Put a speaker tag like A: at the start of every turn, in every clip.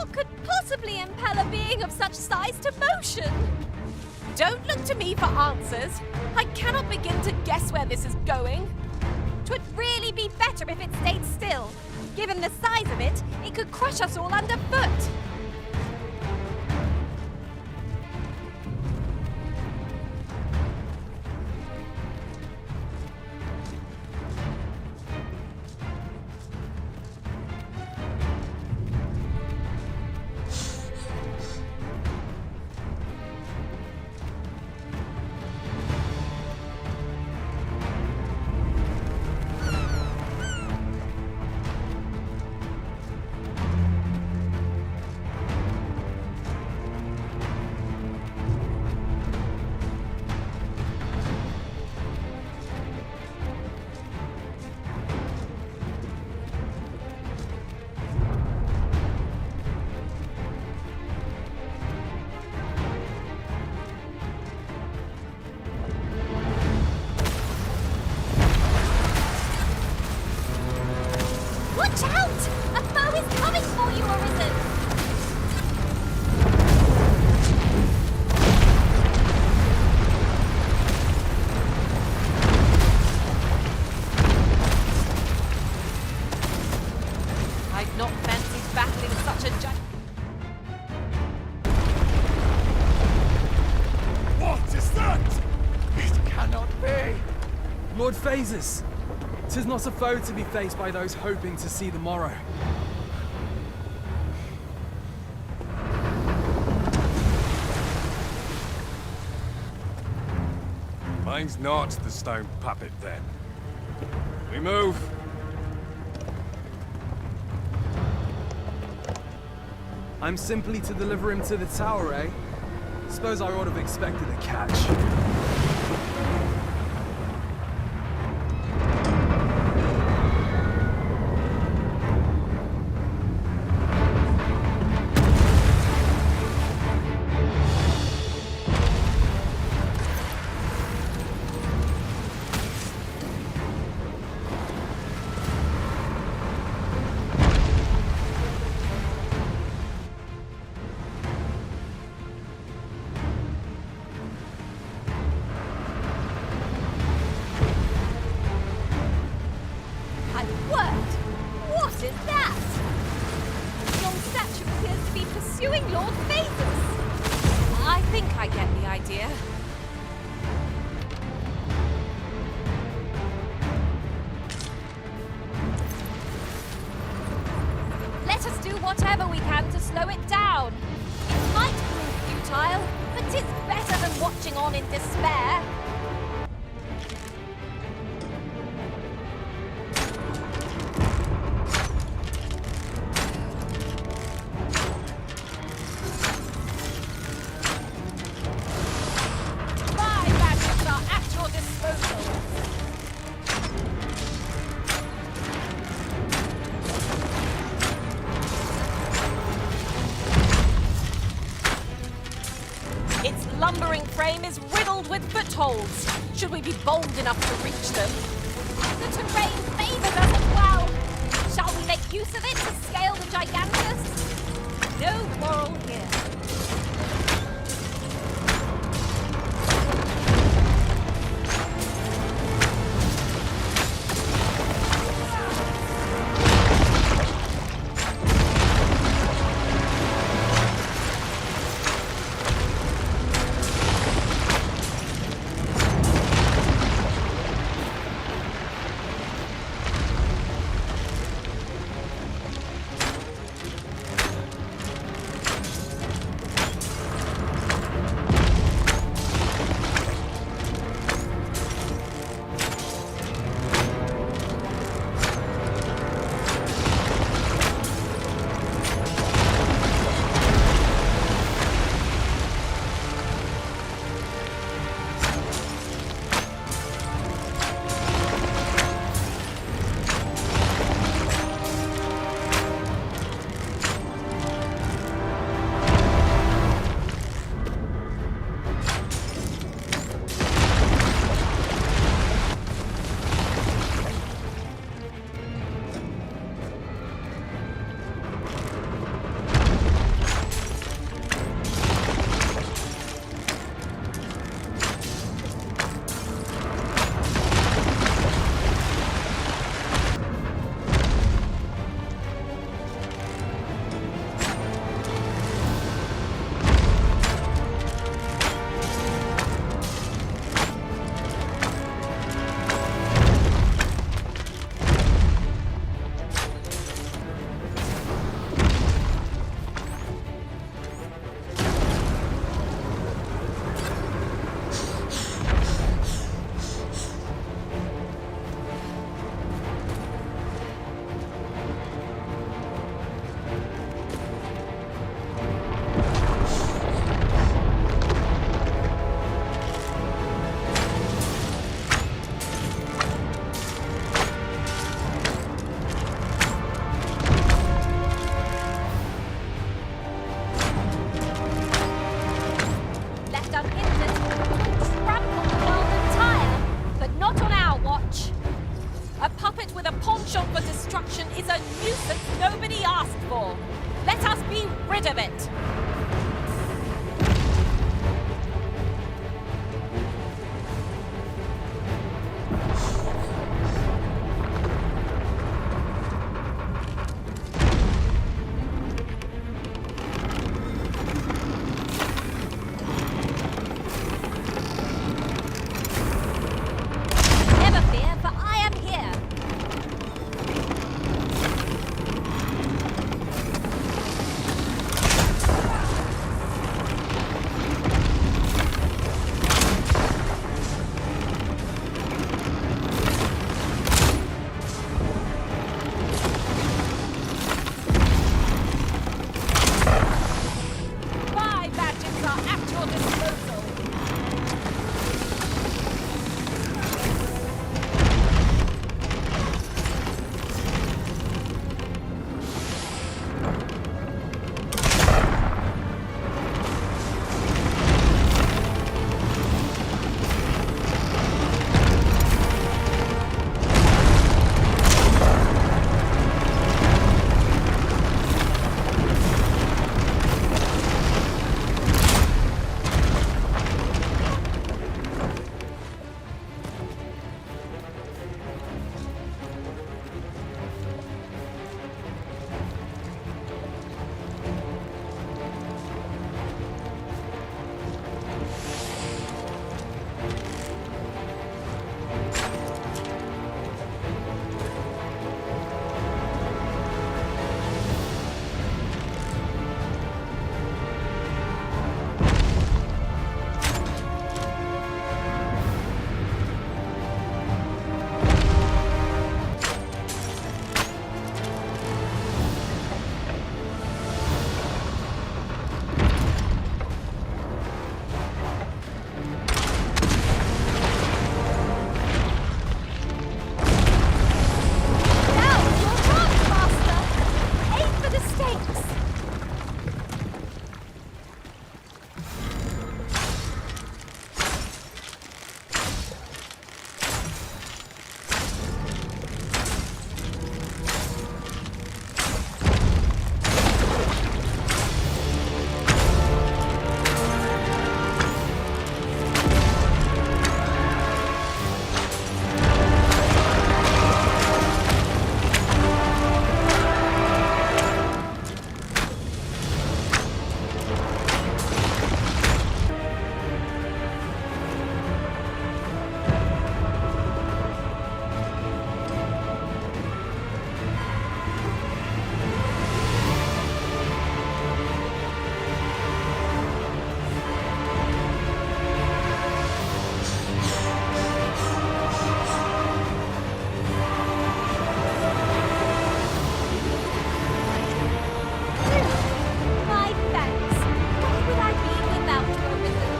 A: What could possibly impel a being of such size to motion? Don't look to me for answers. I cannot begin to guess where this is going. 'Twould really be better if it stayed still. Given the size of it, it could crush us all underfoot. Watch out! A foe is coming for you, Arisen! I'd not fancied battling such a giant.
B: What is that? It cannot be!
C: Lord Phases! 'Tis not a foe to be faced by those hoping to see the morrow.
B: Mine's not the stone puppet, then. We move.
C: I'm simply to deliver him to the tower, eh? Suppose I ought to have expected a catch.
A: Pursuing Lord Phases. I think I get the idea. Let us do whatever we can to slow it down. It might prove futile, but it's better than watching on in despair. Its lumbering frame is riddled with footholds, should we be bold enough to reach them. The terrain favors us as well. Shall we make use of it to scale the Gigantus? No quarrel here. for. Let us be rid of it. Never fear, for I am here. My magics are at your disposal. Now, your chance, Master! Aim for the stakes! My thanks. What would I be without your visit?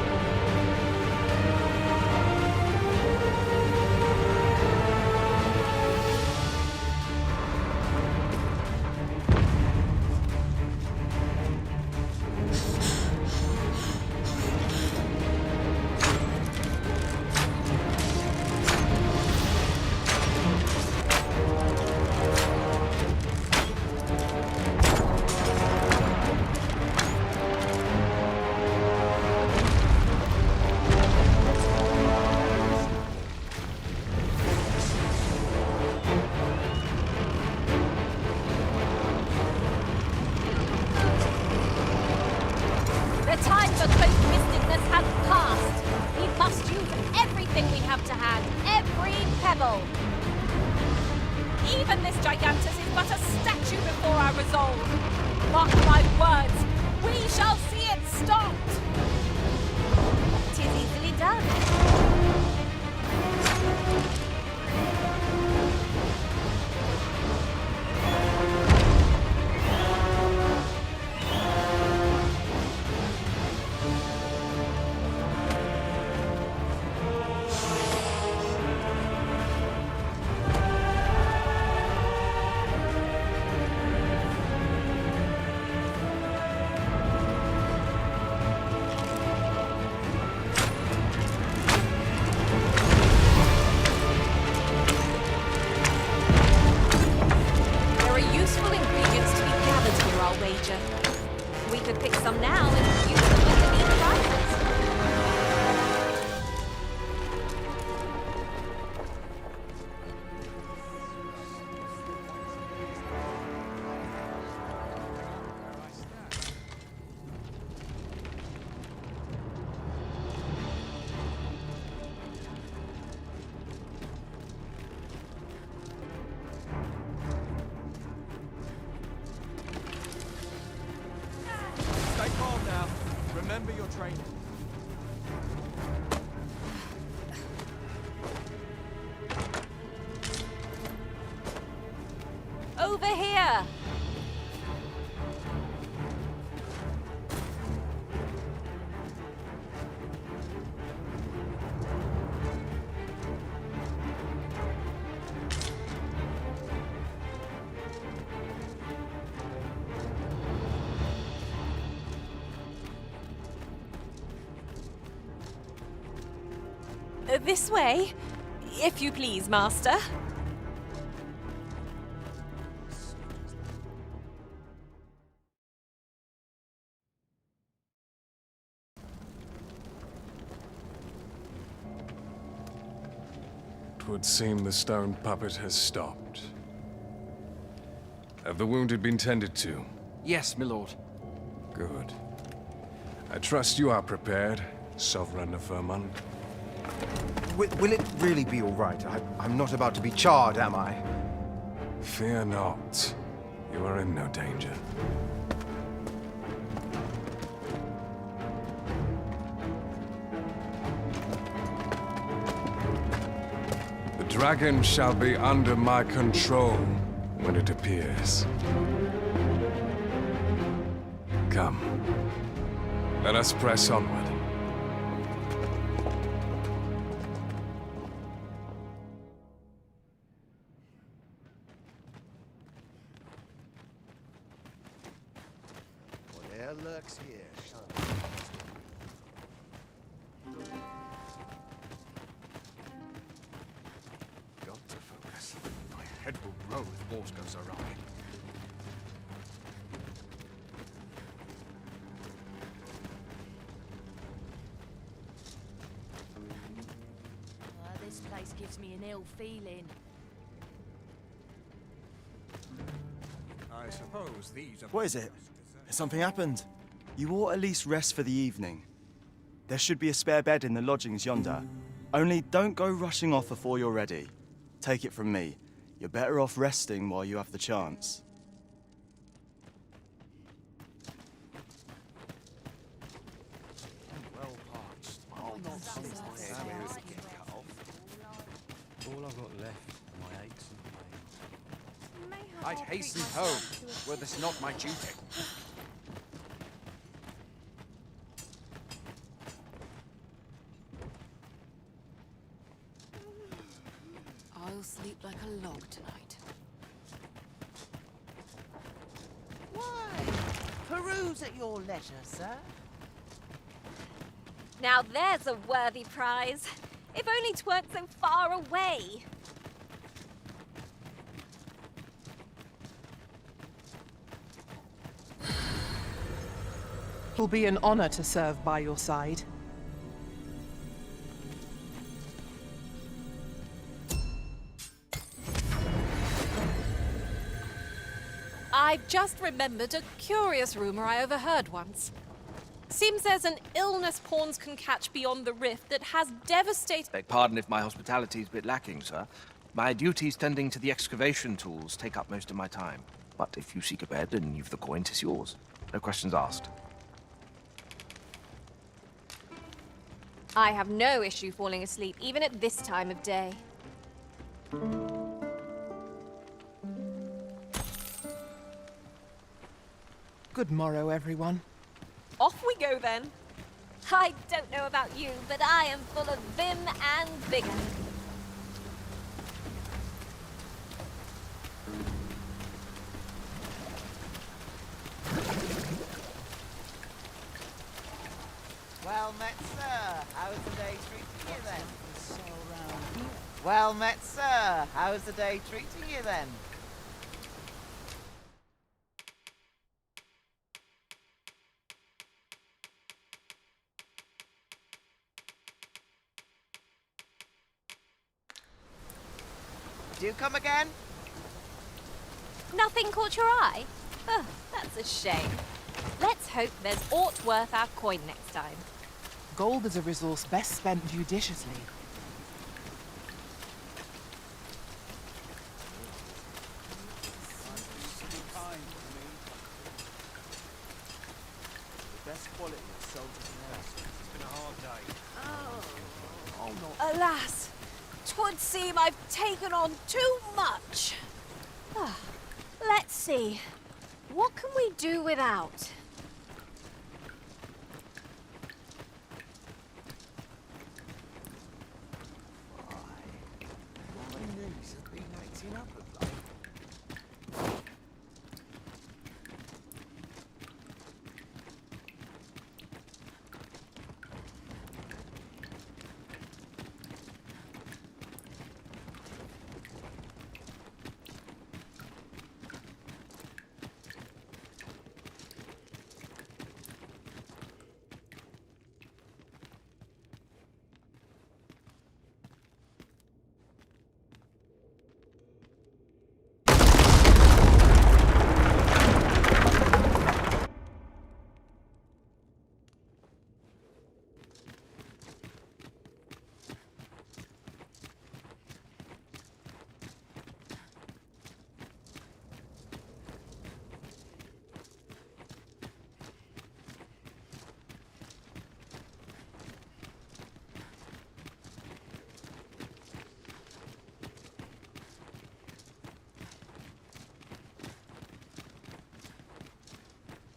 A: The time for cloak mysticness has passed. We must use everything we have to hand, every pebble. Even this gigantus is but a statue before our resolve. Mark my words, we shall see it stopped. 'Tis easily done. Major. We could pick some now and use them when the need arises.
C: Stay calm now. Remember your training.
A: Over here! This way, if you please, Master.
B: It would seem the stone puppet has stopped. Have the wounded been tended to?
D: Yes, my lord.
B: Good. I trust you are prepared, Sovereign of Vermont.
E: Will it really be all right? I'm not about to be charred, am I?
B: Fear not. You are in no danger. The dragon shall be under my control when it appears. Come. Let us press onward.
E: Whatever lurks here,
D: Got to focus. My head will roll if Morse goes awry.
F: This place gives me an ill feeling.
D: I suppose these are...
G: What is it? Has something happened? You ought at least rest for the evening. There should be a spare bed in the lodgings yonder. Only don't go rushing off before you're ready. Take it from me. You're better off resting while you have the chance.
D: well parched. I'll not sleep there where it get cut off.
H: All I've got left are my aches and pains.
D: I'd hasten home, were this not my duty.
F: I'll sleep like a log tonight.
I: Why? Peruse at your leisure, sir.
A: Now there's a worthy prize. If only 'tweren't so far away.
I: It will be an honor to serve by your side.
A: I've just remembered a curious rumor I overheard once. Seems there's an illness pawns can catch beyond the rift that has devastated...
J: Beg pardon if my hospitality is a bit lacking, sir. My duties tending to the excavation tools take up most of my time. But if you seek a bed and you've the coin, 'tis yours. No questions asked.
A: I have no issue falling asleep, even at this time of day.
I: Good morrow, everyone.
A: Off we go then. I don't know about you, but I am full of vim and vigor.
I: Well met, sir. How's the day treating you then? Well met, sir. How's the day treating you then? Do come again?
A: Nothing caught your eye? Oh, that's a shame. Let's hope there's aught worth our coin next time.
I: Gold is a resource best spent judiciously.
G: The best quality is sold to the rest.
D: It's been a hard day.
A: Alas, 'twould seem I've taken on too much. Ah, let's see. What can we do without?
D: My knees have been acting up of late.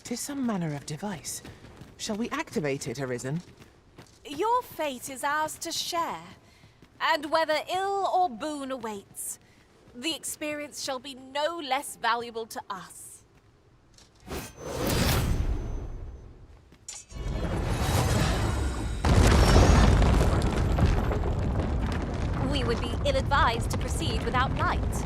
I: Tis some manner of device. Shall we activate it, Arisen?
A: Your fate is ours to share, and whether ill or boon awaits, the experience shall be no less valuable to us. We would be ill-advised to proceed without light.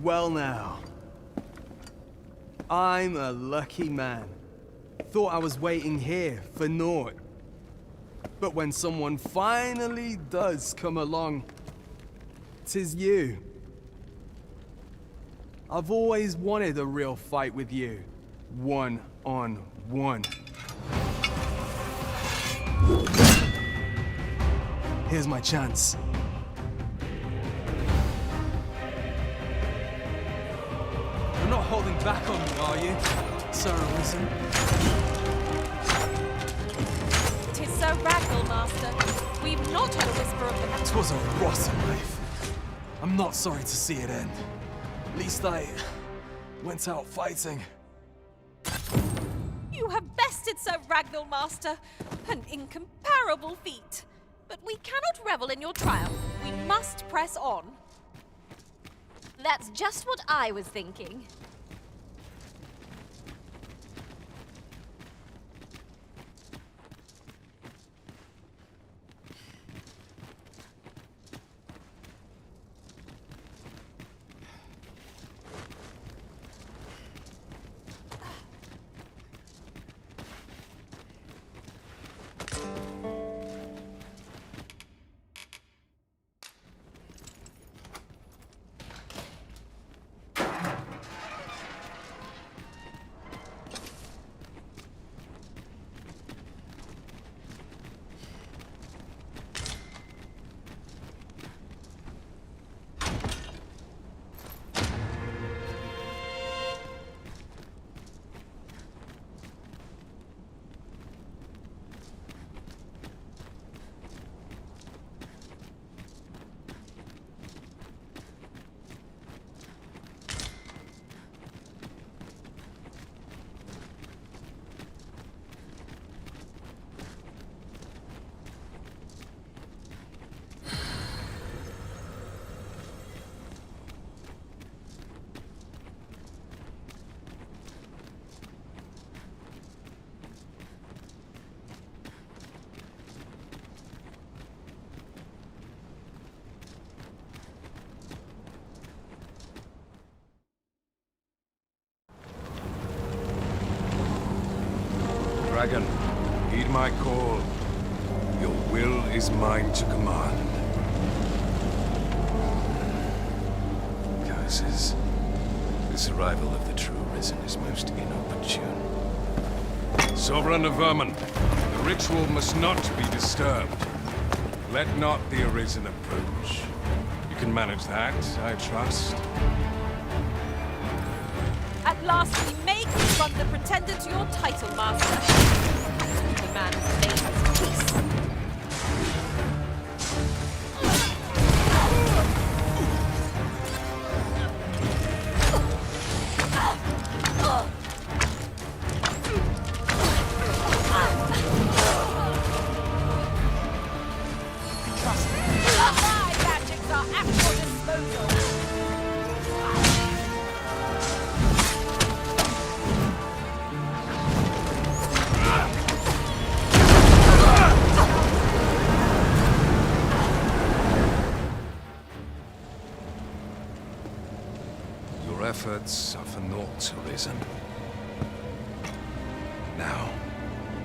C: Well now. I'm a lucky man. Thought I was waiting here for naught. But when someone finally does come along, 'tis you. I've always wanted a real fight with you. One-on-one. Here's my chance. You're not holding back on me, are you, Sir Arisen?
A: Tis Sir Ragnar, Master. We've not had a whisper of the matter.
C: 'Twas a rotten life. I'm not sorry to see it end. At least I went out fighting.
A: You have bested Sir Ragnar, Master. An incomparable feat. But we cannot revel in your triumph. We must press on. That's just what I was thinking.
B: my call. Your will is mine to command. Curses. This arrival of the true Risen is most inopportune. Sovereign of Vermin, the ritual must not be disturbed. Let not the Arisen approach. You can manage that, I trust.
A: At last we may confront the pretender to your title, Master. The man has made his peace. My magics are at your disposal.
B: Your efforts are for naught, Arisen. Now,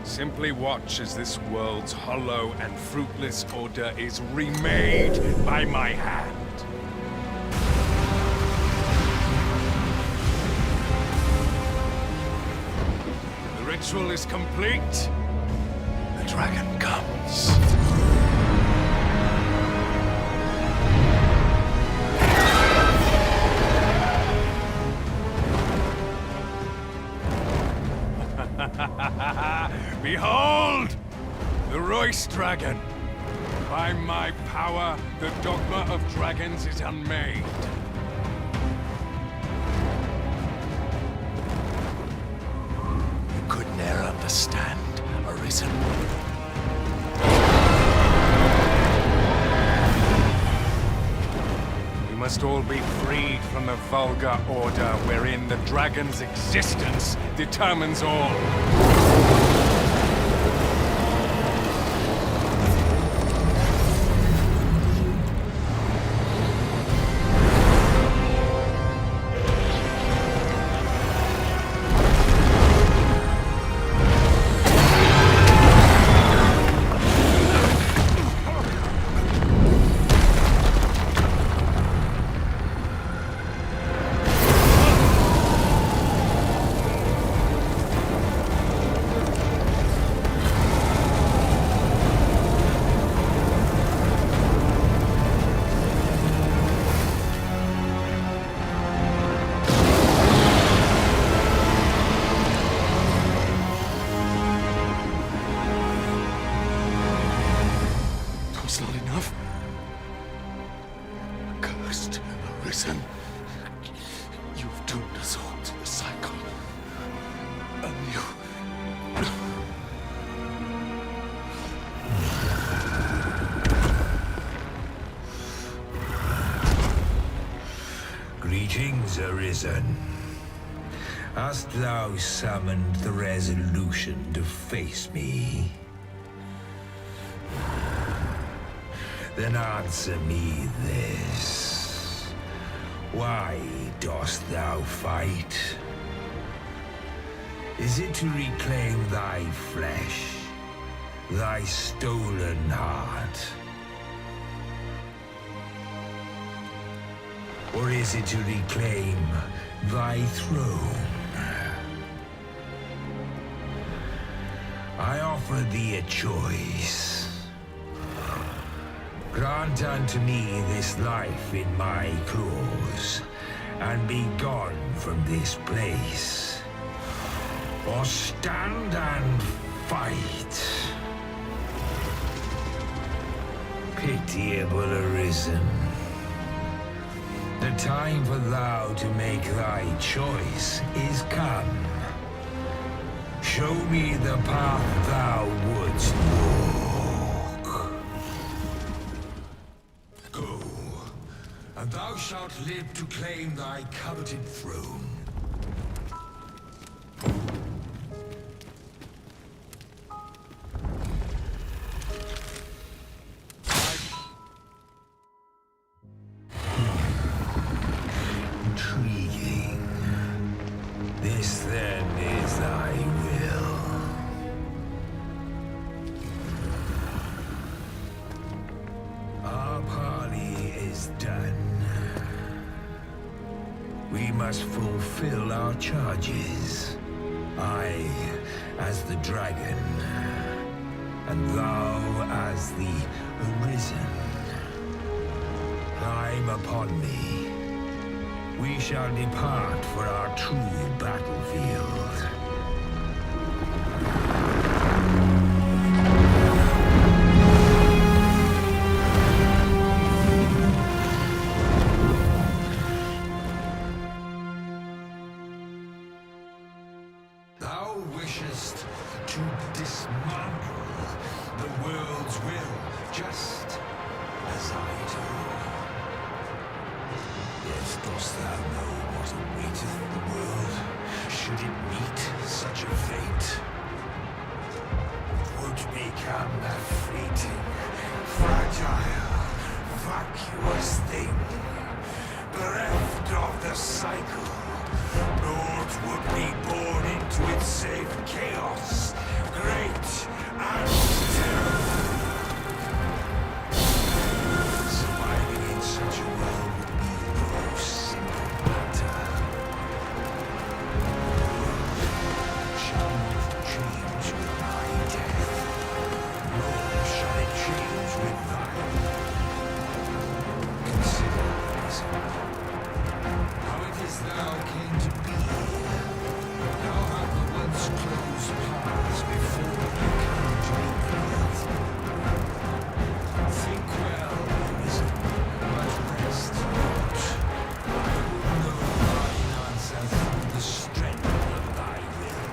B: simply watch as this world's hollow and fruitless order is remade by my hand. The ritual is complete. The dragon comes. Behold! The Royce Dragon! By my power, the Dogma of Dragons is unmade. You could ne'er understand, Arisen. We must all be freed from the vulgar order wherein the dragon's existence determines all. Not enough. Cursed, Arisen. You've doomed us all to the cycle. And you...
K: Greetings, Arisen. Hast thou summoned the resolution to face me? Then answer me this. Why dost thou fight? Is it to reclaim thy flesh, thy stolen heart? Or is it to reclaim thy throne? I offer thee a choice. Grant unto me this life in my claws, and be gone from this place. Or stand and fight. Pitiable Arisen. The time for thou to make thy choice is come. Show me the path thou wouldst walk. Go, and thou shalt live to claim thy coveted throne. Intriguing. This then is thy will. done. We must fulfill our charges. I, as the dragon, and thou as the Arisen. Climb upon me. We shall depart for our true battlefield. Thou wishest to dismantle the world's will, just as I do. Yet dost thou know what awaiteth the world, should it meet such a fate? 'Twould become a fleeting, fragile, vacuous thing, bereft of the cycle. Naught would be born into its safe chaos, great and terrible. Surviving in such a world would be no simple matter. Shall not change with thy death, nor shall it change with thine. Consider this. How it is thou came to be. Thou art the once closed paths before you came to the earth. Think well, Arisen, but rest not. I will know thine answer through the strength of thy will.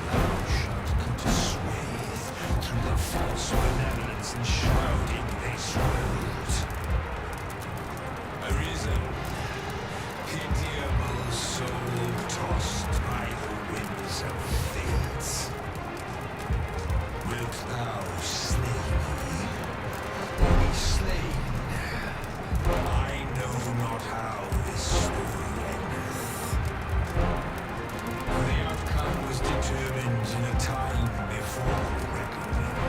K: Thou shalt come to swathe through the false benevolence enshrouding this world. Arisen, pitiable soul tossed by the winds of fate. Wilt thou slay me, or be slain? I know not how this story endeth. The outcome was determined in a time before reckoning.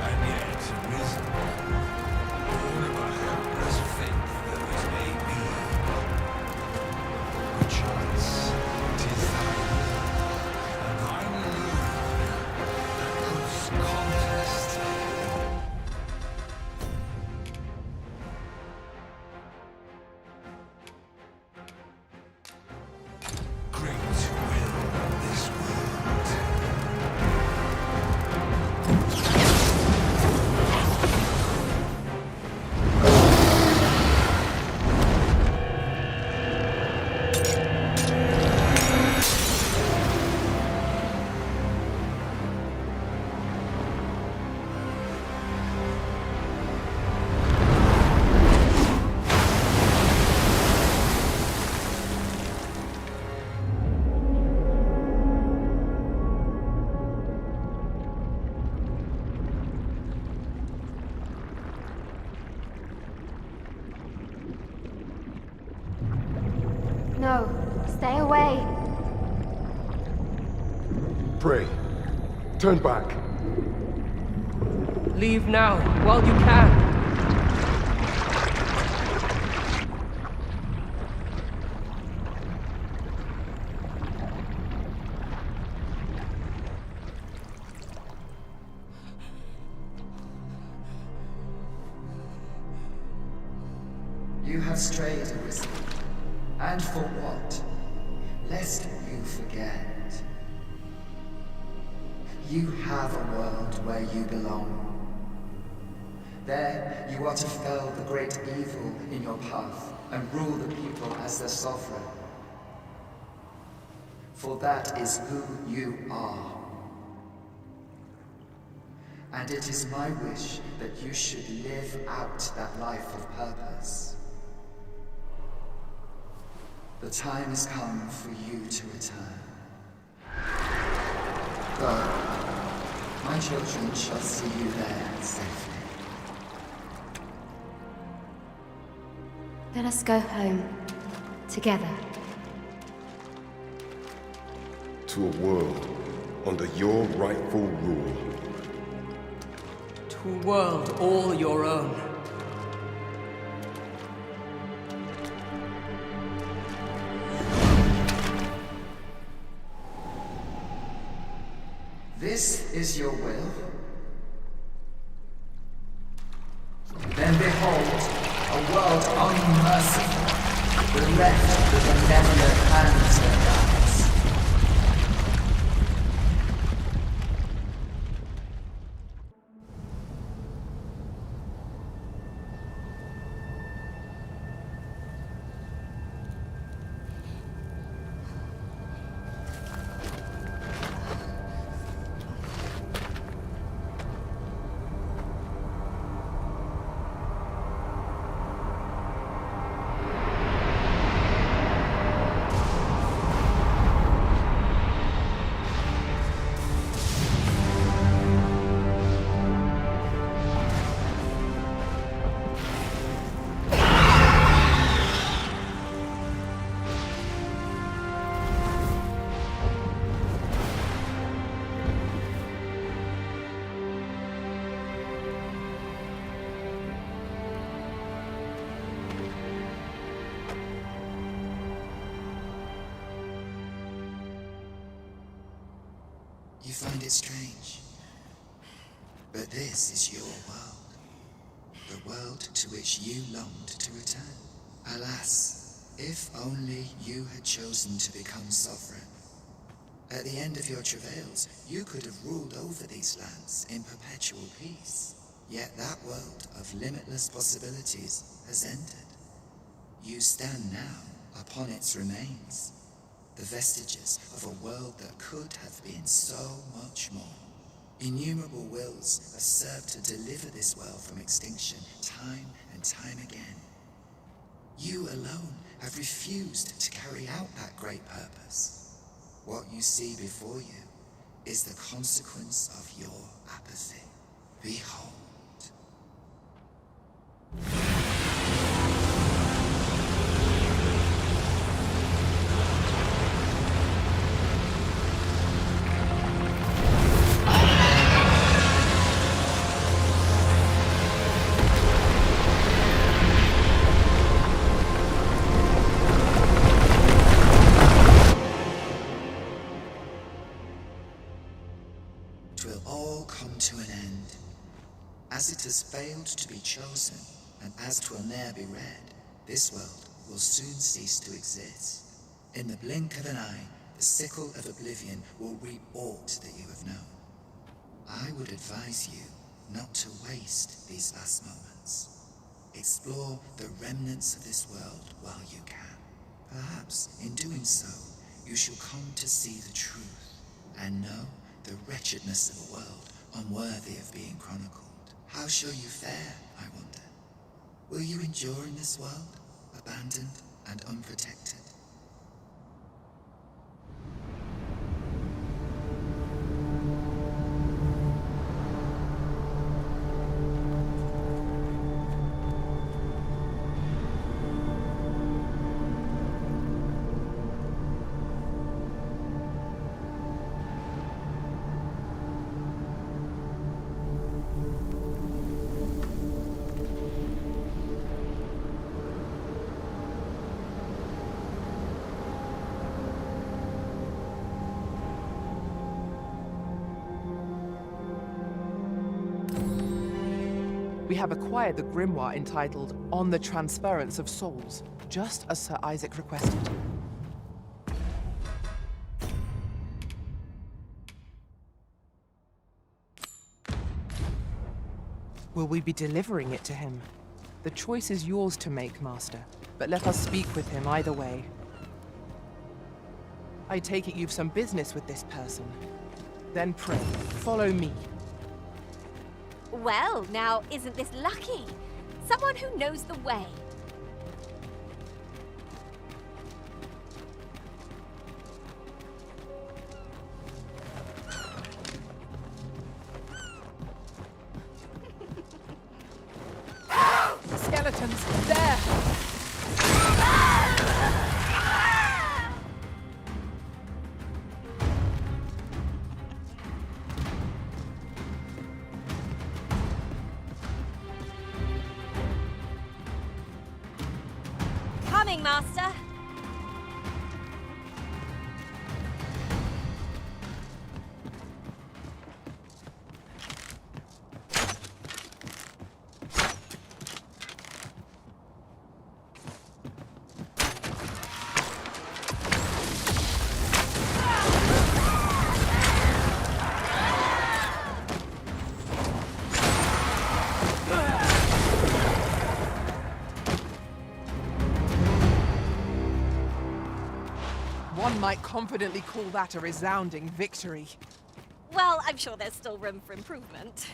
K: And yet, Arisen, born of a helpless faith though it may be, perchance 'tis thy will, and thine alone, that couldst contest. Great will of this world.
L: No, stay away.
M: Pray. Turn back.
N: Leave now, while you can.
O: You have strayed, Arisen. And for what? Lest you forget. You have a world where you belong. There, you are to fell the great evil in your path and rule the people as their sovereign. For that is who you are. And it is my wish that you should live out that life of purpose. The time has come for you to return. Go. My children shall see you there safely.
L: Let us go home. Together.
M: To a world under your rightful rule.
O: To
N: World all your own.
O: This is your will? Then behold, a world unmerciful, bereft the benevolent hands of gods.
P: You find it strange. But this is your world. The world to which you longed to return. Alas, if only you had chosen to become sovereign. At the end of your travails, you could have ruled over these lands in perpetual peace. Yet that world of limitless possibilities has ended. You stand now upon its remains. The vestiges of a world that could have been so much more. Innumerable wills have served to deliver this world from extinction time and time again. You alone have refused to carry out that great purpose. What you see before you is the consequence of your apathy. Behold. Twill all come to an end. As it has failed to be chosen, and as 'twill ne'er be read, this world will soon cease to exist. In the blink of an eye, the sickle of oblivion will reap aught that you have known. I would advise you not to waste these last moments. Explore the remnants of this world while you can. Perhaps, in doing so, you shall come to see the truth, and know the wretchedness of a world unworthy of being chronicled. How shall you fare, I wonder? Will you endure in this world, abandoned and unprotected?
N: We have acquired the grimoire entitled On the Transference of Souls, just as Sir Isaac requested. Will we be delivering it to him? The choice is yours to make, Master, but let us speak with him either way. I take it you've some business with this person. Then pray, follow me.
A: Well, now, isn't this lucky? Someone who knows the way.
N: Skeletons, there!
A: going, Master.
N: One might confidently call that a resounding victory.
A: Well, I'm sure there's still room for improvement.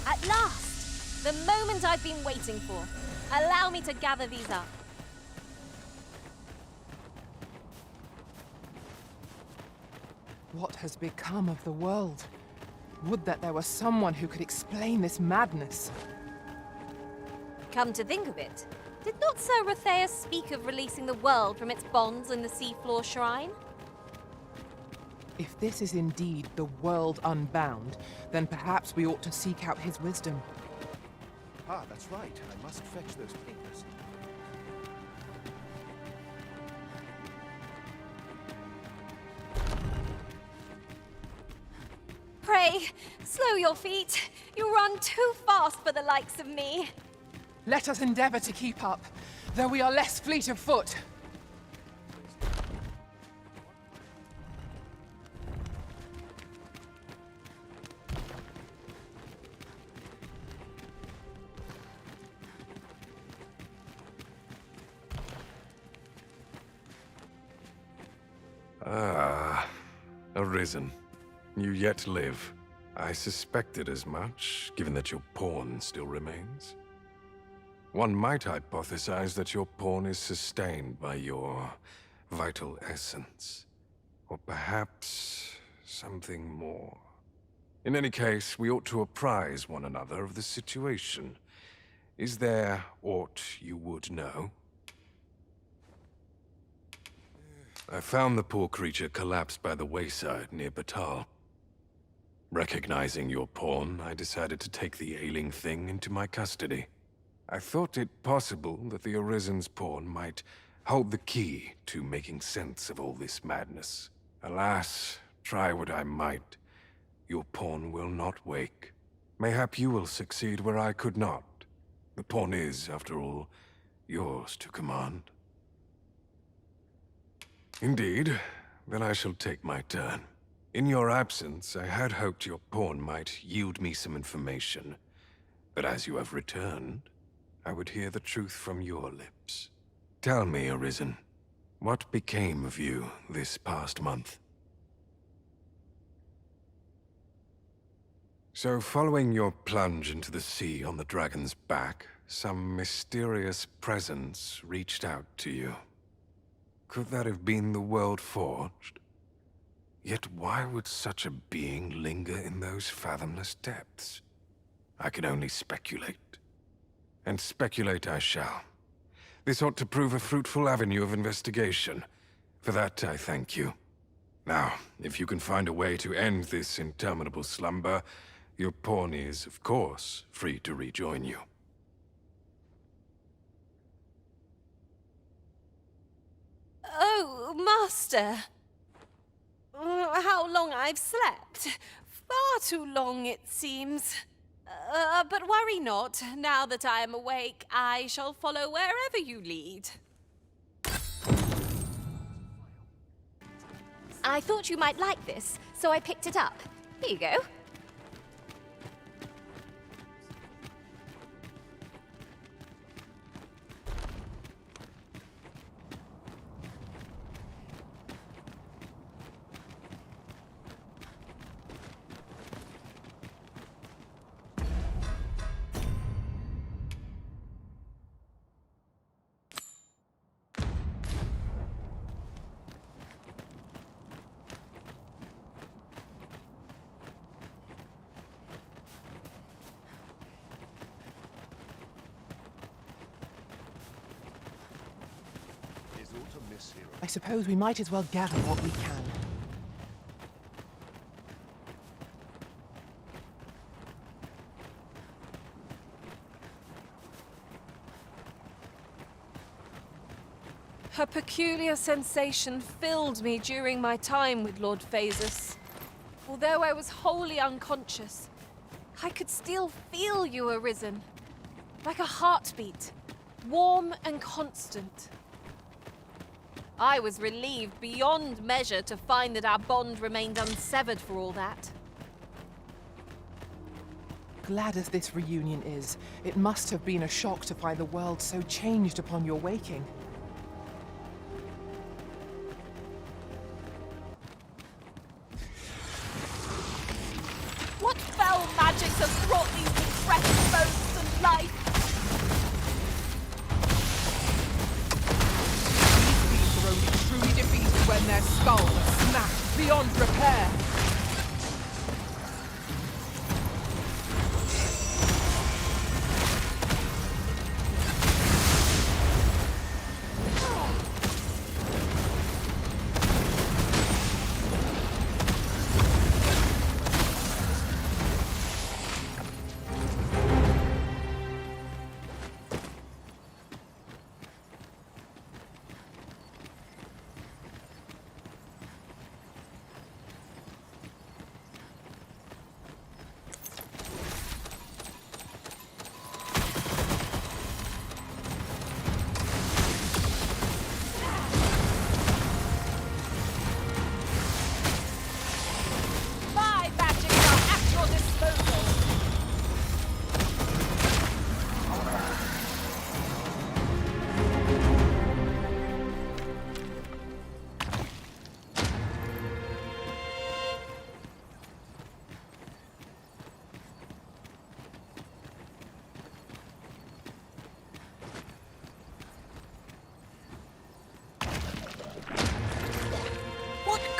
A: At last! The moment I've been waiting for. Allow me to gather these up.
N: What has become of the world? Would that there were someone who could explain this madness.
A: Come to think of it, did not Sir Rotheus speak of releasing the world from its bonds in the seafloor shrine?
N: If this is indeed the world unbound, then perhaps we ought to seek out his wisdom.
D: Ah, that's right. I must fetch those papers.
A: Pray, slow your feet. You run too fast for the likes of me.
N: Let us endeavor to keep up, though we are less fleet of foot.
B: Ah, Arisen. You yet live. I suspected as much, given that your pawn still remains. One might hypothesize that your pawn is sustained by your vital essence. Or perhaps something more. In any case, we ought to apprise one another of the situation. Is there aught you would know? I found the poor creature collapsed by the wayside near Batal. Recognizing your pawn, I decided to take the ailing thing into my custody. I thought it possible that the Arisen's pawn might hold the key to making sense of all this madness. Alas, try what I might, your pawn will not wake. Mayhap you will succeed where I could not. The pawn is, after all, yours to command. Indeed, then I shall take my turn. In your absence, I had hoped your pawn might yield me some information. But as you have returned, I would hear the truth from your lips. Tell me, Arisen, what became of you this past month? So, following your plunge into the sea on the dragon's back, some mysterious presence reached out to you. Could that have been the World Forged? Yet why would such a being linger in those fathomless depths? I can only speculate. And speculate I shall. This ought to prove a fruitful avenue of investigation. For that, I thank you. Now, if you can find a way to end this interminable slumber, Your pawnee is, of course, free to rejoin you.
A: Oh, Master. How long I've slept. Far too long, it seems. But worry not. Now that I am awake, I shall follow wherever you lead. I thought you might like this, so I picked it up. Here you go.
N: I suppose we might as well gather what we can.
A: A peculiar sensation filled me during my time with Lord Phaesus. Although I was wholly unconscious, I could still feel you arisen. Like a heartbeat, warm and constant. I was relieved beyond measure to find that our bond remained unsevered for all that.
N: Glad as this reunion is, it must have been a shock to find the world so changed upon your waking.
A: What fell magics have brought these depressed bones to life?
N: Truly defeated when their skulls are snapped beyond repair.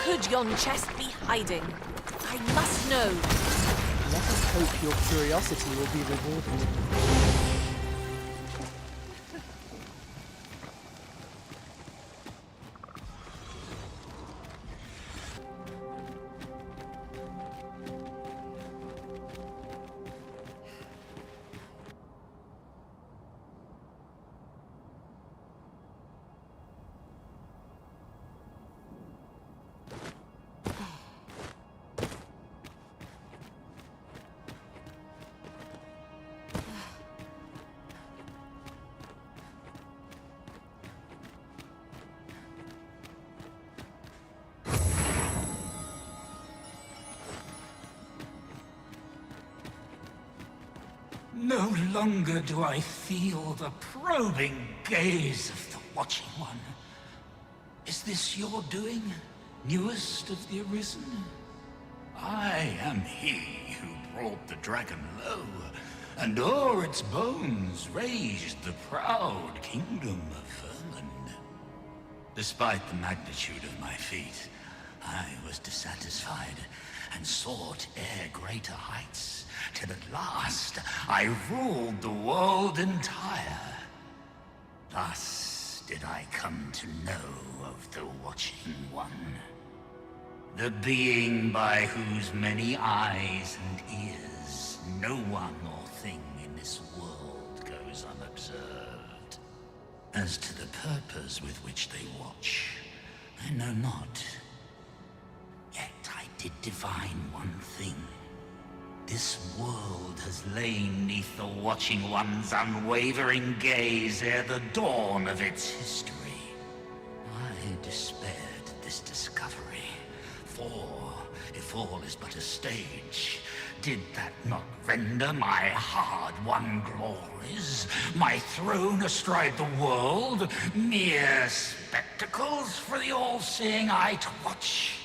A: Could yon chest be hiding? I must know.
N: Let us hope your curiosity will be rewarded.
K: No longer do I feel the probing gaze of the Watching One. Is this your doing, newest of the Arisen? I am he who brought the dragon low, and o'er its bones raised the proud kingdom of Vermin. Despite the magnitude of my feat, I was dissatisfied and sought e'er greater heights, till at last I ruled the world entire. Thus did I come to know of the Watching One.
Q: the being by whose many eyes and ears no one or thing in this world goes unobserved. As to the purpose with which they watch, I know not. Yet I did divine one thing. This world has lain neath the watching one's unwavering gaze ere the dawn of its history. I despaired at this discovery, for if all is but a stage, did that not render my hard-won glories, my throne astride the world, mere spectacles for the all-seeing eye to watch?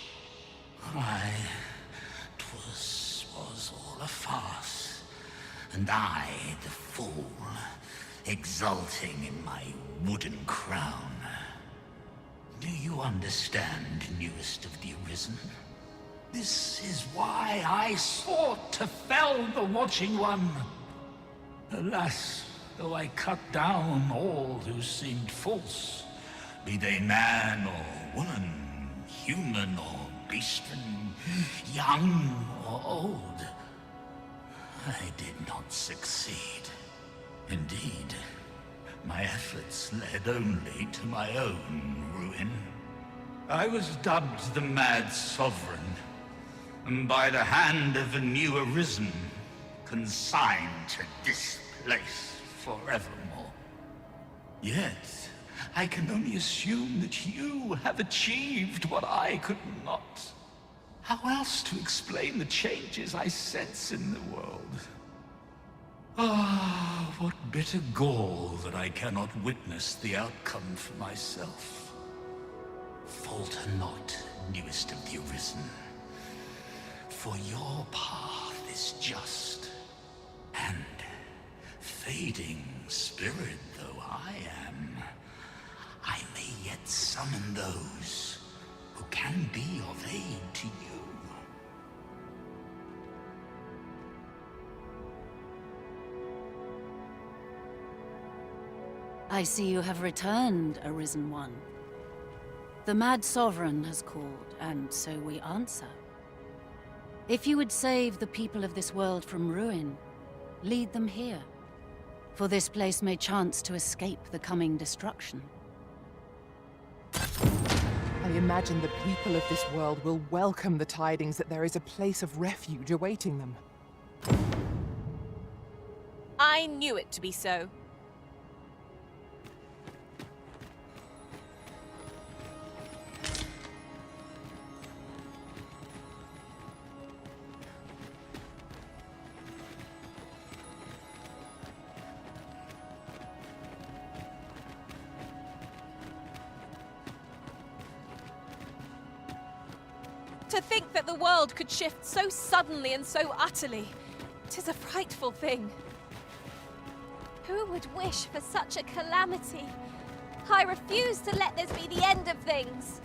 Q: Aye, 'twas all a farce, and I, the fool, exulting in my wooden crown. Do you understand, newest of the Arisen? This is why I sought to fell the Watching One. Alas, though I cut down all who seemed false, be they man or woman, human or beastman, young or old, I did not succeed. Indeed, my efforts led only to my own ruin. I was dubbed the Mad Sovereign, and by the hand of a new Arisen, consigned to this place forevermore. Yet, I can only assume that you have achieved what I could not. How else to explain the changes I sense in the world? Ah, what bitter gall that I cannot witness the outcome for myself. Falter not, newest of the Arisen, for your path is just, and fading spirit though I am, I may yet summon those who can be of aid to you.
F: I see you have returned, Arisen One. The Mad Sovereign has called, and so we answer. If you would save the people of this world from ruin, lead them here, for this place may chance to escape the coming destruction.
N: I imagine the people of this world will welcome the tidings that there is a place of refuge awaiting them.
A: I knew it to be so. To think that the world could shift so suddenly and so utterly. 'Tis a frightful thing. Who would wish for such a calamity? I refuse to let this be the end of things.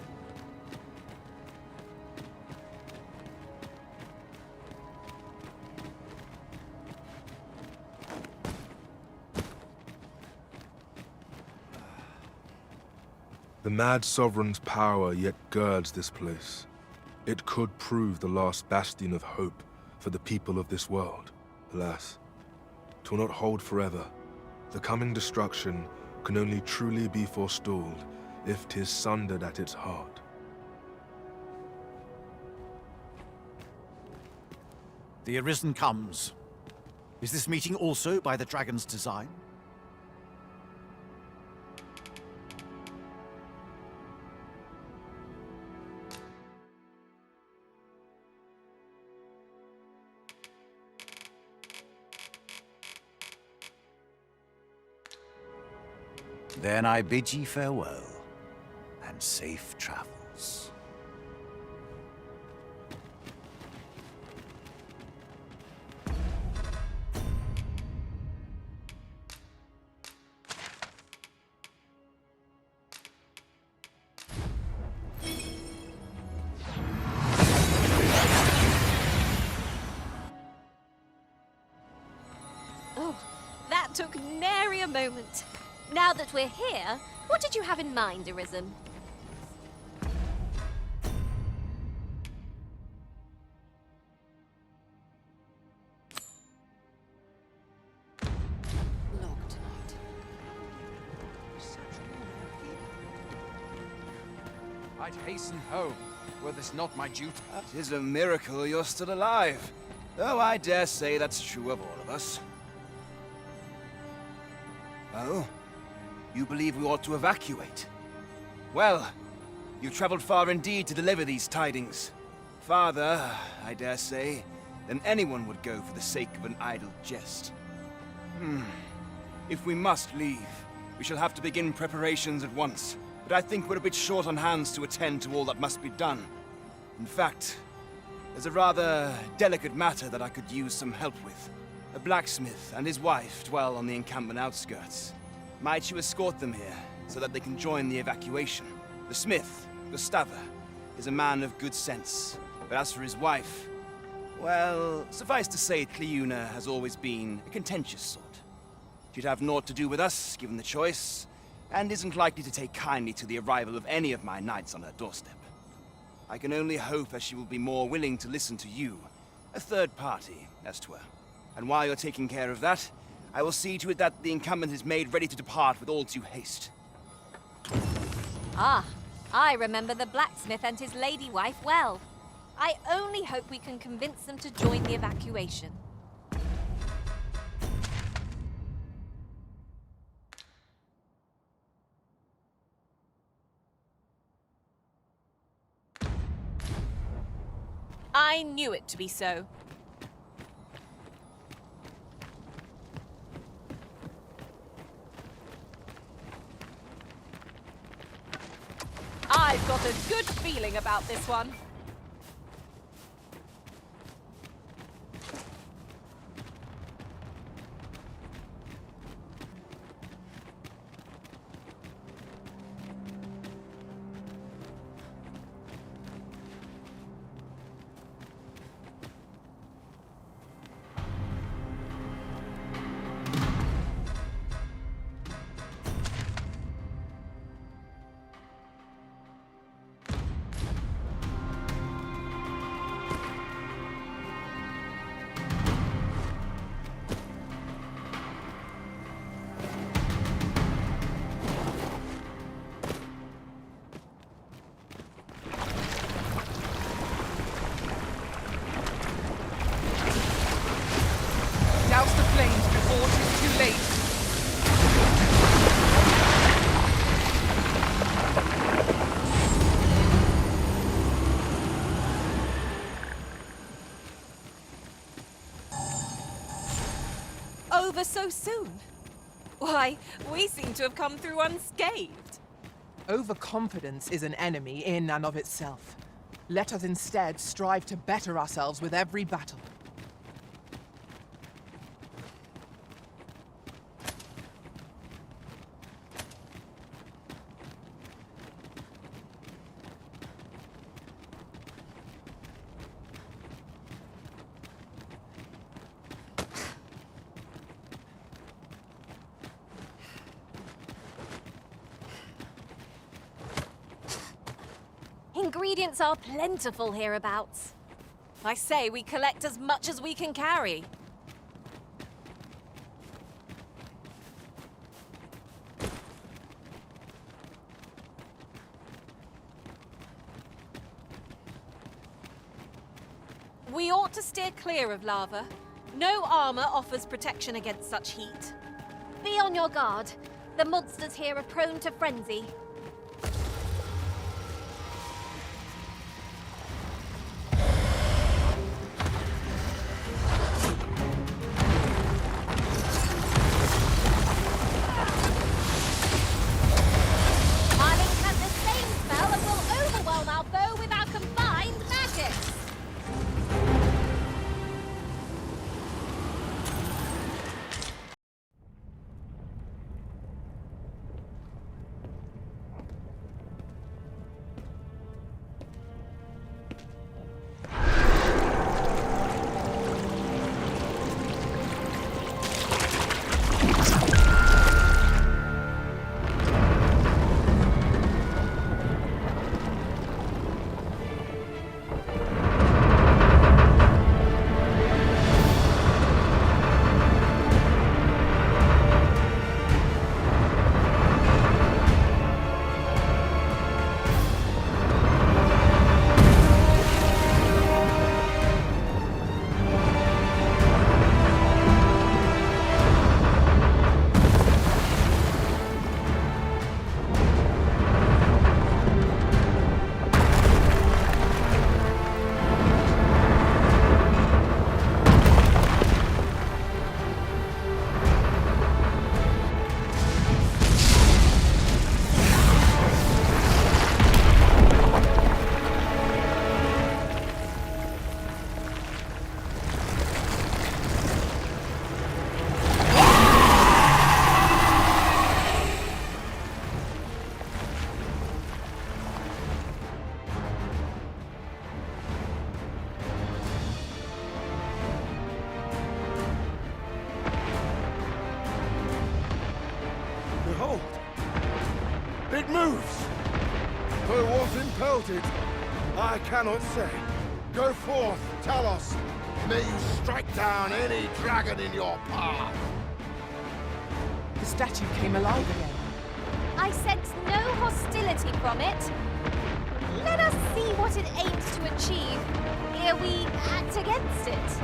M: The Mad Sovereign's power yet girds this place. It could prove the last bastion of hope for the people of this world. Alas, 'twill not hold forever. The coming destruction can only truly be forestalled if 'tis sundered at its heart.
R: The Arisen comes. Is this meeting also by the Dragon's design? Then I bid ye farewell, and safe travels.
A: Oh, that took nary a moment. Now that we're here, what did you have in mind, Arisen?
D: might hasten home, were this not my duty.
J: It is a miracle you're still alive. Though I dare say that's true of all of us. Oh? You believe we ought to evacuate? Well, you traveled far indeed to deliver these tidings. Farther, I dare say, than anyone would go for the sake of an idle jest. If we must leave, we shall have to begin preparations at once. But I think we're a bit short on hands to attend to all that must be done. In fact, there's a rather delicate matter that I could use some help with. A blacksmith and his wife dwell on the encampment outskirts. Might you escort them here, so that they can join the evacuation? The smith, Gustava, is a man of good sense. But as for his wife, well, suffice to say, Cleuna has always been a contentious sort. She'd have naught to do with us, given the choice, and isn't likely to take kindly to the arrival of any of my knights on her doorstep. I can only hope that she will be more willing to listen to you, a third party, as 'twere. And while you're taking care of that, I will see to it that the encampment is made ready to depart with all due haste.
A: Ah, I remember the blacksmith and his lady wife well. I only hope we can convince them to join the evacuation. I knew it to be so. I've got a good feeling about this one.
N: Douse the flames before it is too late.
A: Over so soon? Why, we seem to have come through unscathed.
N: Overconfidence is an enemy in and of itself. Let us instead strive to better ourselves with every battle.
A: Ingredients are plentiful hereabouts. I say we collect as much as we can carry. We ought to steer clear of lava. No armor offers protection against such heat. Be on your guard. The monsters here are prone to frenzy.
M: moves! Though what impelled it, I cannot say. Go forth, Talos. May you strike down any dragon in your path.
N: The statue came alive again.
A: I sense no hostility from it. Let us see what it aims to achieve ere we act against it.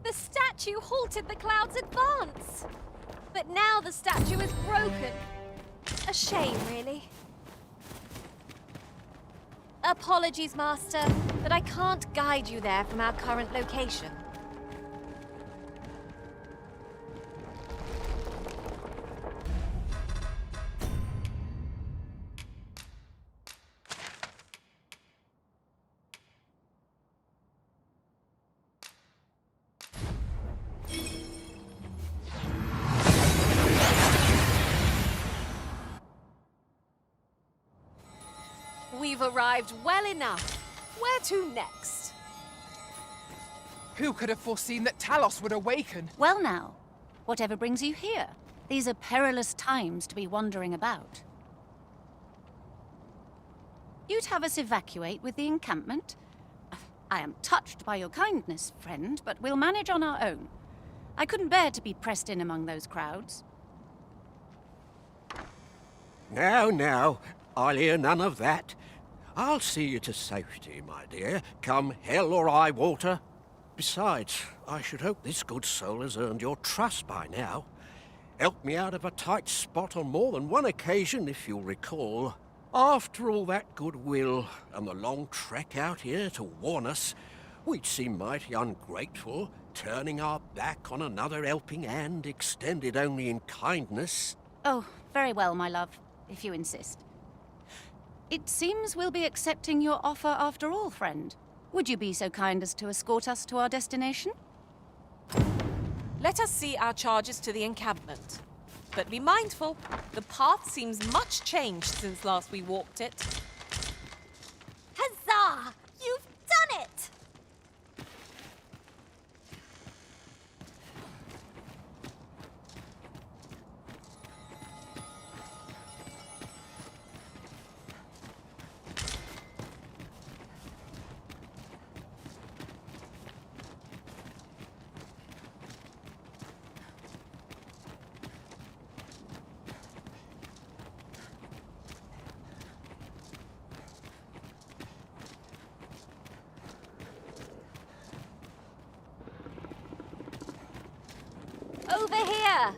A: The statue halted the cloud's advance. But now the statue is broken. A shame, really. Apologies, Master, but I can't guide you there from our current location. We've arrived well enough. Where to next?
N: Who could have foreseen that Talos would awaken?
F: Well now, whatever brings you here. These are perilous times to be wandering about. You'd have us evacuate with the encampment? I am touched by your kindness, friend, but we'll manage on our own. I couldn't bear to be pressed in among those crowds.
S: Now, I'll hear none of that. I'll see you to safety, my dear, come hell or high water. Besides, I should hope this good soul has earned your trust by now. Helped me out of a tight spot on more than one occasion, if you'll recall. After all that goodwill and the long trek out here to warn us, we'd seem mighty ungrateful, turning our back on another helping hand extended only in kindness.
F: Oh, very well, my love, if you insist. It seems we'll be accepting your offer after all, friend. Would you be so kind as to escort us to our destination?
A: Let us see our charges to the encampment. But be mindful, the path seems much changed since last we walked it. Huzzah! You've done it! Over here!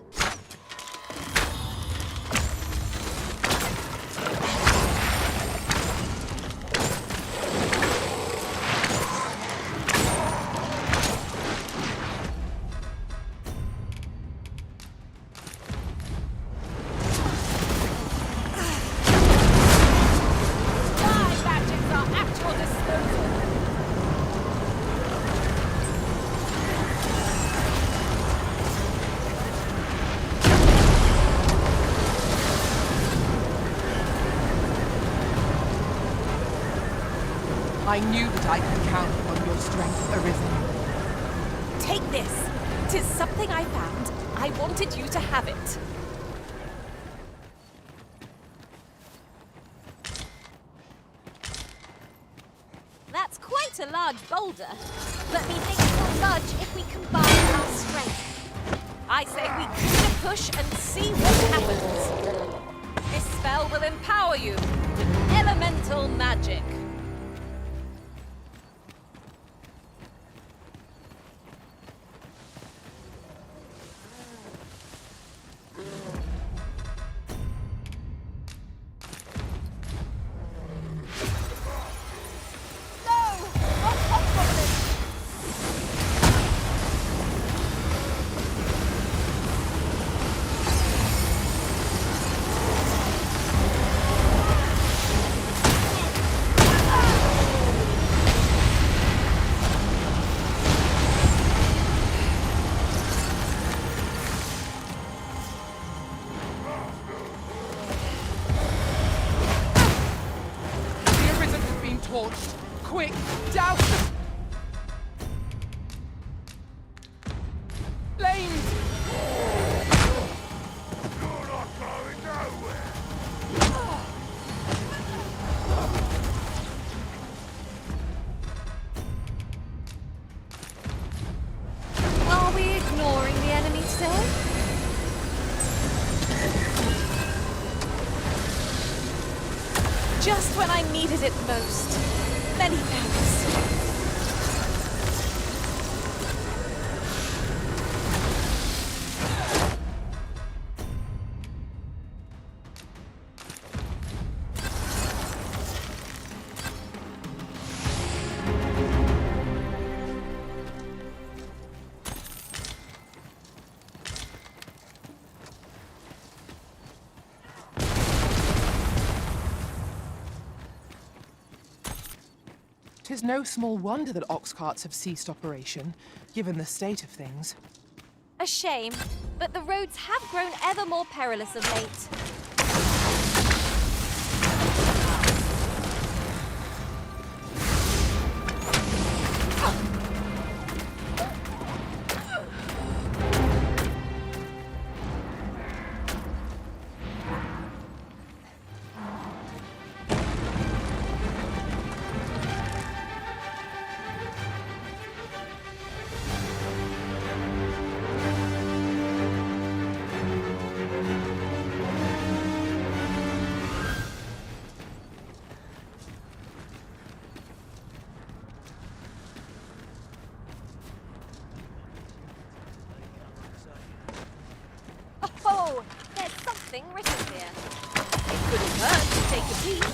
A: My badges are at your disposal!
N: I knew that I could count on your strength, Arisen.
A: Take this. 'Tis something I found. I wanted you to have it. That's quite a large boulder, but methinks it will budge if we combine our strength. I say we give it a push and see what happens. This spell will empower you with elemental magic.
N: Torched! Quick! Douse the flames!
K: You're not going nowhere!
A: Are we ignoring the enemy today? Just when I needed it most. Many thanks.
N: Tis no small wonder that ox carts have ceased operation, given the state of things.
A: A shame, but the roads have grown ever more perilous of late. Oh, there's something written here. It couldn't hurt to take a peek.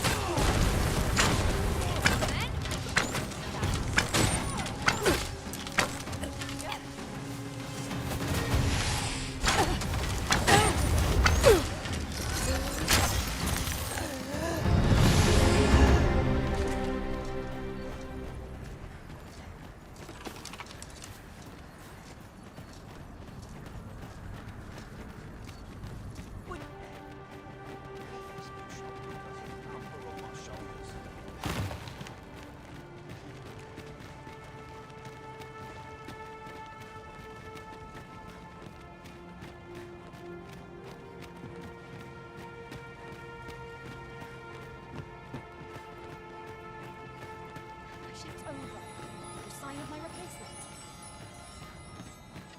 A: Sign of my replacement.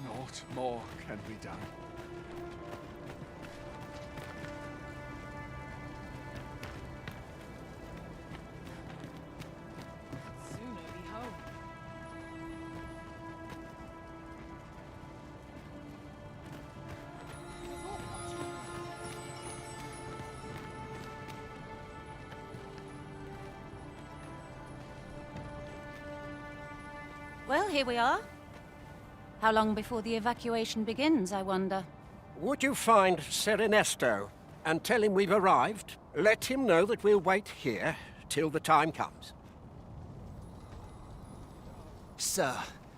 D: Naught more can be done.
N: Soon I'll be home.
F: Well, here we are. How long before the evacuation begins, I wonder?
S: Would you find Ser Ernesto and tell him we've arrived? Let him know that we'll wait here till the time comes.
J: Sir,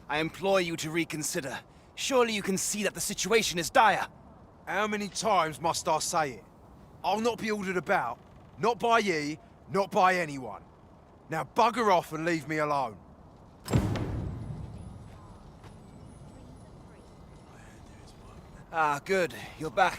J: I implore you to reconsider. Surely you can see that the situation is dire.
E: How many times must I say it? I'll not be ordered about. Not by ye, not by anyone. Now bugger off and leave me alone.
J: Ah, good. You're back.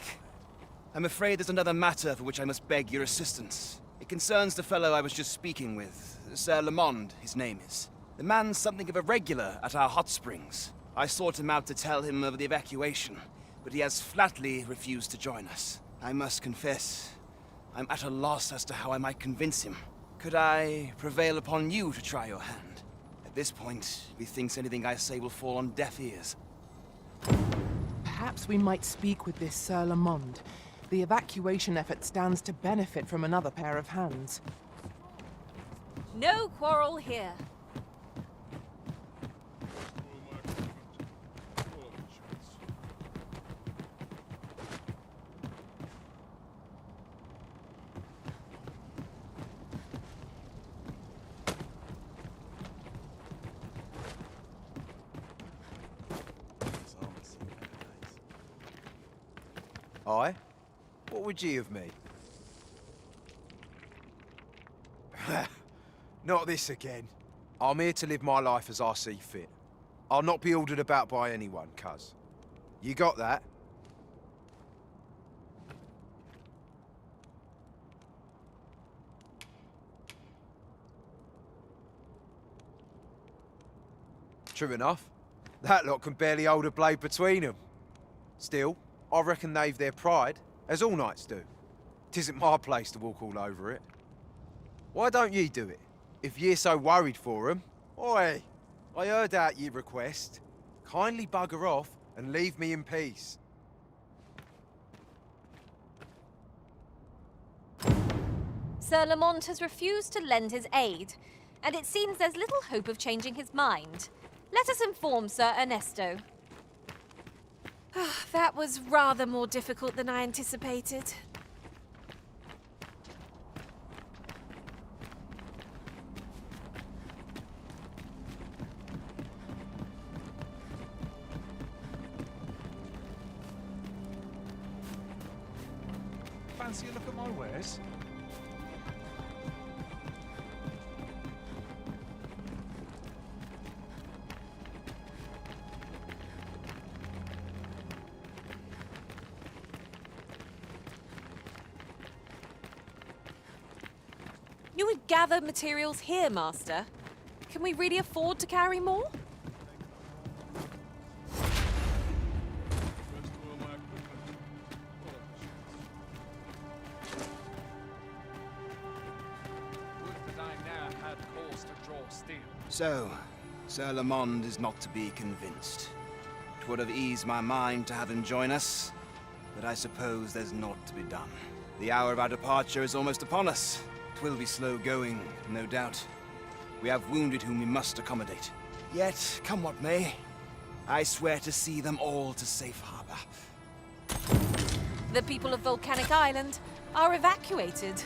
J: I'm afraid there's another matter for which I must beg your assistance. It concerns the fellow I was just speaking with. Sir Lamond, his name is. The man's something of a regular at our hot springs. I sought him out to tell him of the evacuation, but he has flatly refused to join us. I must confess, I'm at a loss as to how I might convince him. Could I prevail upon you to try your hand? At this point, methinks anything I say will fall on deaf ears.
N: Perhaps we might speak with this Sir Lamond. The evacuation effort stands to benefit from another pair of hands.
A: No quarrel here.
E: Aye? What would ye of me? Not this again. I'm here to live my life as I see fit. I'll not be ordered about by anyone, cuz. You got that? True enough. That lot can barely hold a blade between them. Still, I reckon they've their pride, as all knights do. 'Tisn't my place to walk all over it. Why don't ye do it? If ye're so worried for 'em. Oi, I heard out ye request. Kindly bugger off and leave me in peace.
A: Sir Lamont has refused to lend his aid, and it seems there's little hope of changing his mind. Let us inform Sir Ernesto. That was rather more difficult than I anticipated.
D: Fancy a look at my wares?
A: You would gather materials here, Master. Can we really afford to carry more?
J: So, Sir Lamond is not to be convinced. 'Twould have eased my mind to have him join us, but I suppose there's naught to be done. The hour of our departure is almost upon us. 'Twill be slow going, no doubt. We have wounded whom we must accommodate. Yet, come what may, I swear to see them all to safe harbor.
A: The people of Volcanic Island are evacuated.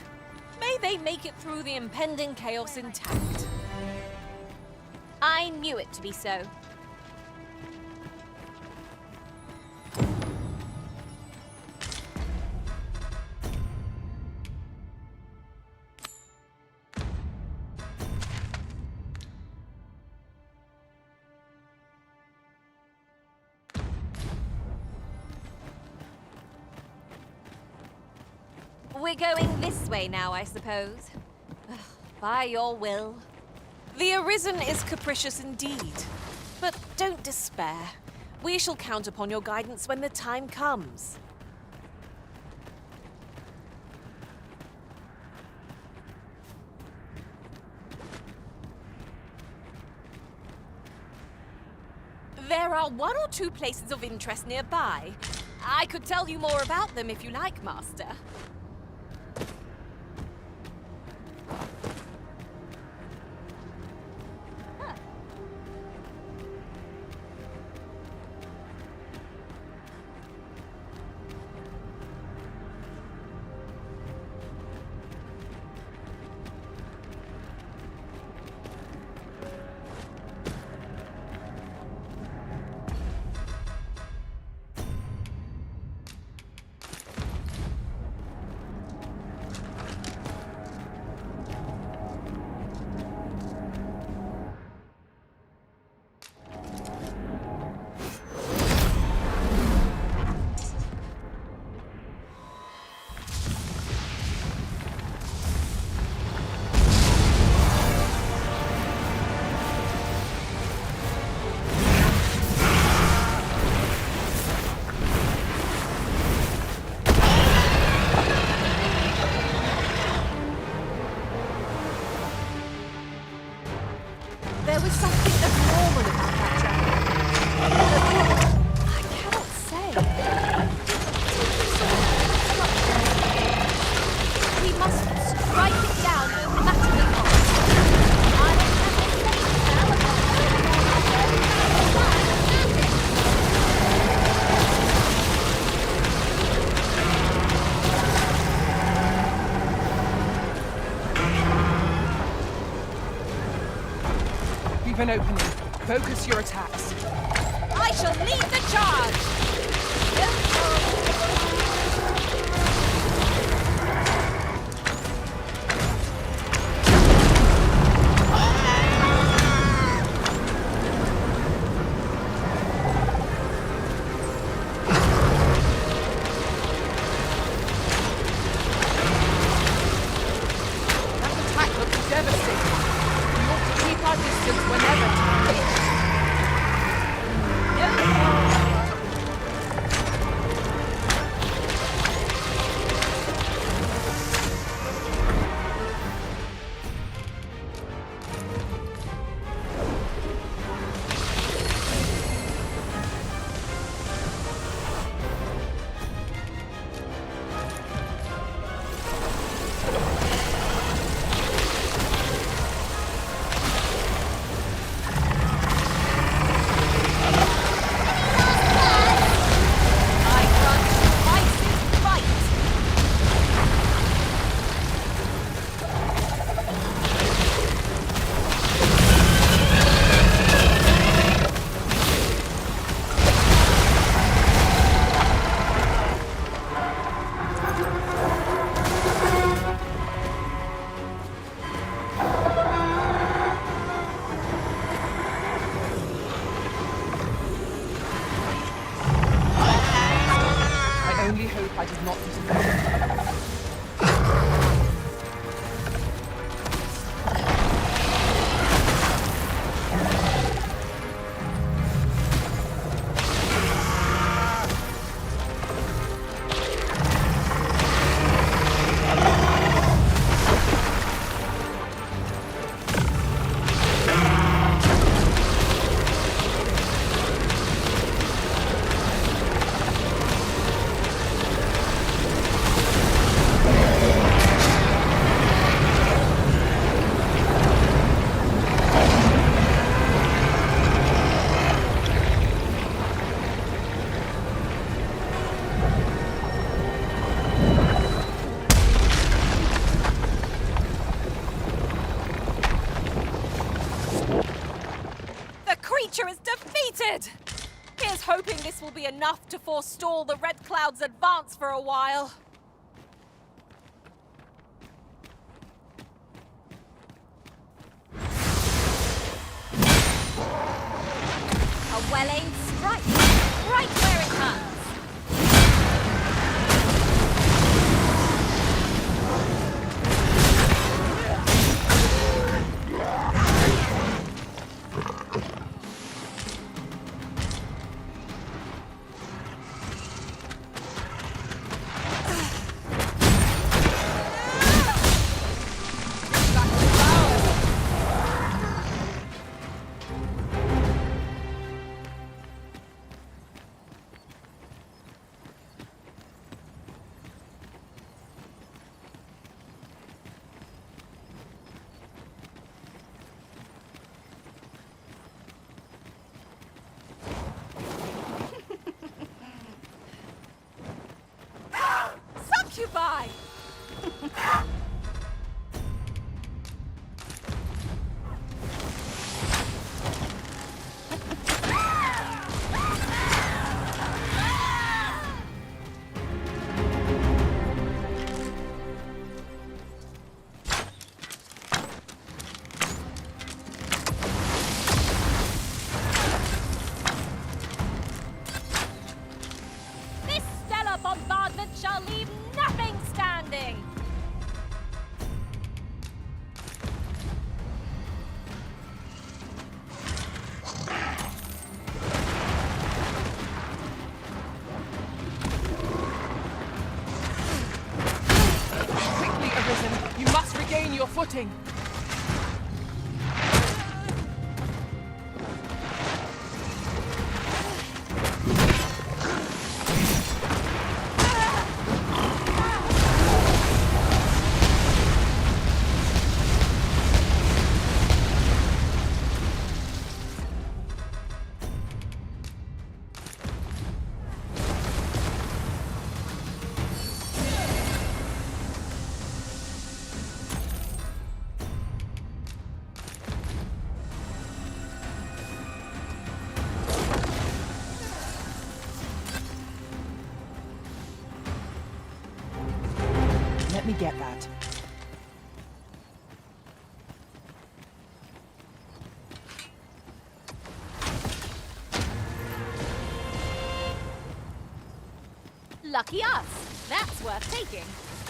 A: May they make it through the impending chaos intact. I knew it to be so. We're going this way now, I suppose. Ugh, by your will. The Arisen is capricious indeed. But don't despair. We shall count upon your guidance when the time comes. There are one or two places of interest nearby. I could tell you more about them if you like, Master.
N: was something abnormal about that dragon. I cannot say.
A: We must strike it down no matter the cost. I don't have to say it now, but
N: We've an opening. Focus your attacks.
A: I shall lead the charge!
N: That attack looks devastating. We ought to keep our distance whenever time. I only hope I did not disappoint.
A: The creature is defeated! Here's hoping this will be enough to forestall the Red Cloud's advance for a while. A well-aimed strike, right where it hurts. Succubi! This stellar bombardment shall leave nothing standing!
N: Quickly, Arisen. You must regain your footing. get that.
A: Lucky us. That's worth taking.